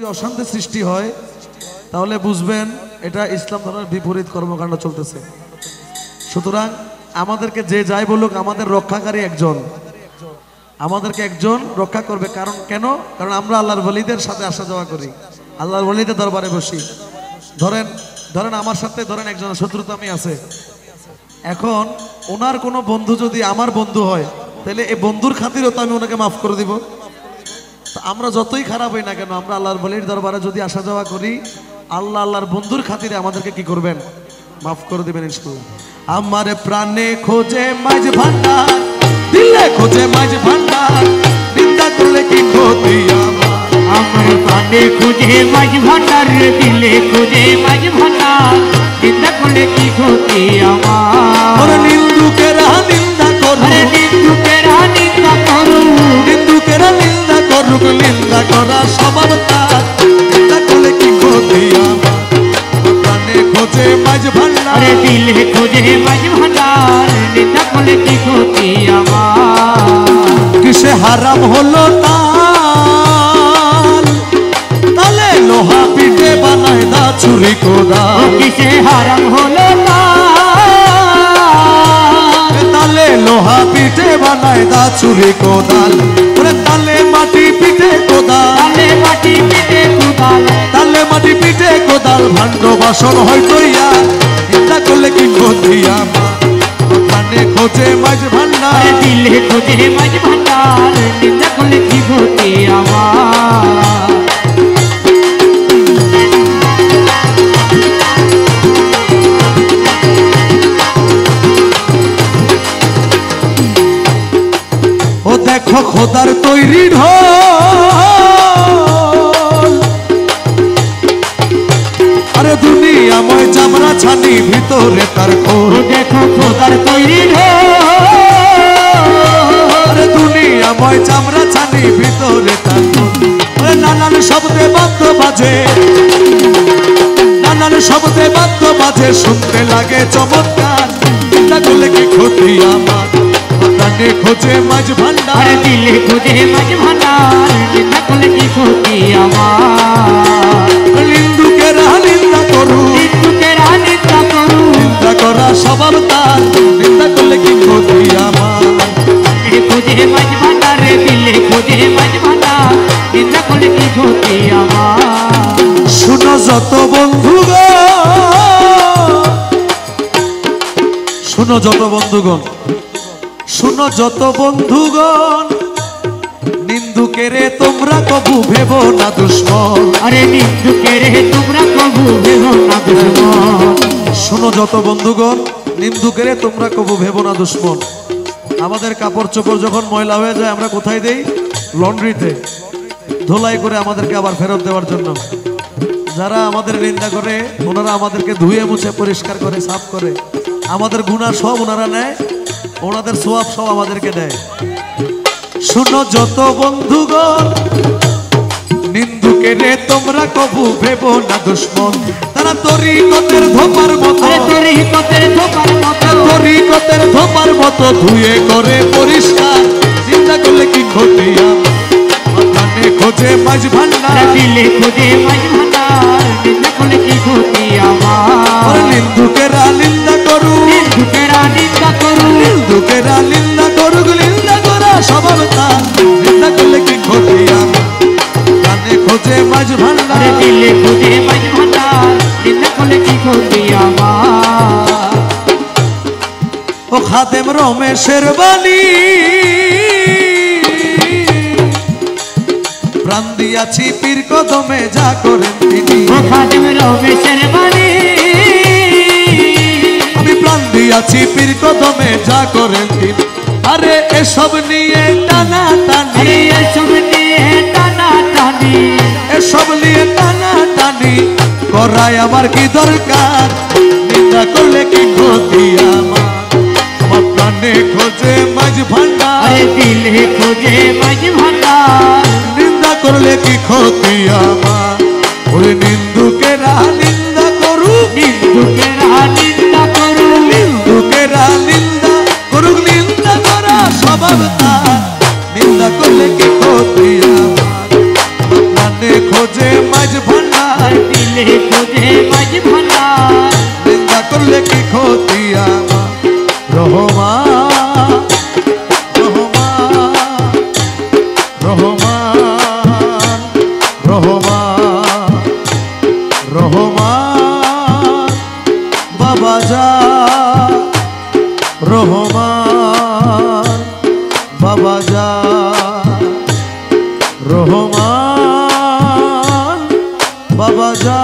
যদি অশান্তি সৃষ্টি হয় তাহলে বুঝবেন এটা ইসলাম ধর্মের বিপরীত কর্মকাণ্ড চলতেছে। সুতরাং আমাদেরকে যে যাই বলুক, আমাদের রক্ষাকারী একজন, আমাদেরকে একজন রক্ষা করবে। কারণ কেন? কারণ আমরা আল্লাহর ওলিদের সাথে আসা যাওয়া করি, আল্লাহর ওলিদের দরবারে বসি। ধরেন ধরেন আমার সাথে ধরেন একজনের শত্রুতা আমি আছে, এখন ওনার কোনো বন্ধু যদি আমার বন্ধু হয় তাহলে এই বন্ধুর খাতিরও তো আমি ওনাকে মাফ করে দিব। আমরা যতই খারাপ হই না কেন, আমরা আল্লাহর ওলির দরবারে যদি আসা যাওয়া করি, আল্লাহ আল্লাহর বন্ধুর খাতিরে আমাদেরকে কি করবেন? মাফ করে দিবেন ইনশাআল্লাহ। আমার প্রাণে খোঁজে মাঝ ভান্ডার, দিলে খোঁজে মাঝ ভান্ডার, নিন্দা করলে কি ক্ষতি আমার? আমার প্রাণে খোঁজে মাঝ ভান্ডার, দিলে খোঁজে মাঝ ভান্ডার, নিন্দা করলে কি ক্ষতি আমার? নিন্দুকেরা নিন্দা করুক, নিন্দুকেরা নিন্দা করুক, নিন্দুকেরা নিন্দা করুক, নিন্দা করা স্বভাব তার, নিন্দা করলে কি ক্ষতি আমার? প্রাণে খোঁজে মাঝ ভান্ডার, দিলে খোঁজে মাঝ ভান্ডার, নিন্দা করলে কি ক্ষতি আমার? কিসে হারাম হলো তাল, তালে লোহা পিঠে বানায় দা ছুরি কোদাল। কিসে হারাম হলো তালে লোহা পিঠে বানায় দা ছুরি কোদাল, তালে মাটি পিঠে কোদাল, তালে মাটি পিঠে কোদাল, তালে মাটি পিঠে কোদাল, ভাণ্ড বাসন হয়তো ইয়া, চিন্তা করলে কি ক্ষতি আমার? প্রাণে খোঁজে মাঝ ভান্ডার, দিলে খোঁজে মাঝ ভান্ডার, নিন্দা করলে কি ক্ষতি আমার? ও দেখো খোদার তৈরি ঢোল, আরে দুনিয়াময় চামড়া ছানি, ভিতরে তার খোল। দেখো খোদার তৈরি ঢোল, আরে দুনিয়াময় চামড়া ছানি, ভিতরে তার খোল। নানান শব্দে বাদ্য বাজে, নানান শব্দে বাদ্য বাজে, শুনতে লাগে চমৎকার, চিন্তা করলে কি ক্ষতি আমার? প্রাণে খোঁজে মাঝ ভান্ডার, দিলে খোঁজে মাঝ ভান্ডার, নিন্দা করলে কি ক্ষতি আমার? নিন্দুকেরা নিন্দা করুক, নিন্দুকেরা নিন্দা করুক, নিন্দা করা স্বভাব তার, নিন্দা করলে কি ক্ষতি আমার? খোঁজে মাঝ ভান্ডার, দিলে খোঁজে মাঝ ভান্ডার, নিন্দা করলে কি ক্ষতি আমার? শুনো যত বন্ধুগণ, শুনো যত বন্ধুগণ, শুনো যত বন্ধুগণ, নিন্দুকেরে তোমরা কবু ভেবো না দুশ্মন। আরে নিন্দুকেরে তোমরা কবু ভেবো না দুশ্মন। শুনো যত বন্ধুগণ, নিন্দুকেরে তোমরা কবু ভেবো না দুশ্মন। আমাদের কাপড় চোপড় যখন ময়লা হয়ে যায় আমরা কোথায় দেই? লন্ড্রিতে, ধোলাই করে আমাদেরকে আবার ফেরত দেওয়ার জন্য। যারা আমাদের নিন্দা করে ওনারা আমাদেরকে ধুয়ে মুছে পরিষ্কার করে সাফ করে, আমাদের গুনাহ সব ওনারা নেয়, ওনাদের সোয়াব সব আমাদেরকে দেয়। শুনো যত বন্ধুগণ, নিন্দুকেরে তোমরা কবু ভেবো না দুশ্মন। তারা তরিকতের ধোপার মতো, তরিকতের ধোপার মতো, তরিকতের ধোপার মতো ধুয়ে করে পরিষ্কার, চিন্তা করলে কি ক্ষতি আমার? প্রাণে খোঁজে মাঝ ভান্ডার, দিলে খোঁজে মাঝ ভান্ডার, নিন্দা করলে কি ক্ষতি আমার? নিন্দুকেরা নিন্দা করুক, নিন্দুকেরা নিন্দা করুক, নিন্দুকেরা নিন্দা করুক, নিন্দা করা স্বভাব তার, নিন্দা করলে কি ক্ষতি আমার? প্রাণে খোঁজে মাঝ ভান্ডার, দিলে খোঁজে মাঝ ভান্ডার, নিন্দা করলে কি ক্ষতি আমার? ও খাদেম রমেশের বাণী, প্রাণ দিয়াছি পীর কদমে, যা করেন তিনি। ও খাদেম রমেশের বাণী, আমি প্রাণ দিয়াছি পীর কদমে, যা করেন তিনি। আরে এসব নিয়ে টানা টানি, এসব নিয়ে টানা টানি, এসব নিয়ে টানা টানি করাই আমার কি দরকার? নিন্দা করলে কি ক্ষতি আমার? আমার প্রাণে খোঁজে মাঝ ভান্ডার, দিলে খোঁজে মাঝ ভান্ডার, নিন্দা করলে কি ক্ষতি আমার? ওই নিন্দুকেরা নিন্দা করুক, নিন্দুকেরা নিন্দা করুক, নিন্দুকেরা নিন্দা করুক, নিন্দা করা স্বভাব তার, নিন্দা করলে কি ক্ষতি আমার? প্রাণে খোঁজে মাঝ ভান্ডার দিলে খুঁজে মাঝ ভান্ডার নিন্দা করলে কি ক্ষতি আমার রহমান রহমান রহমান রহমান বাবা যা রহমান বাবা যা রহমান বাবা যা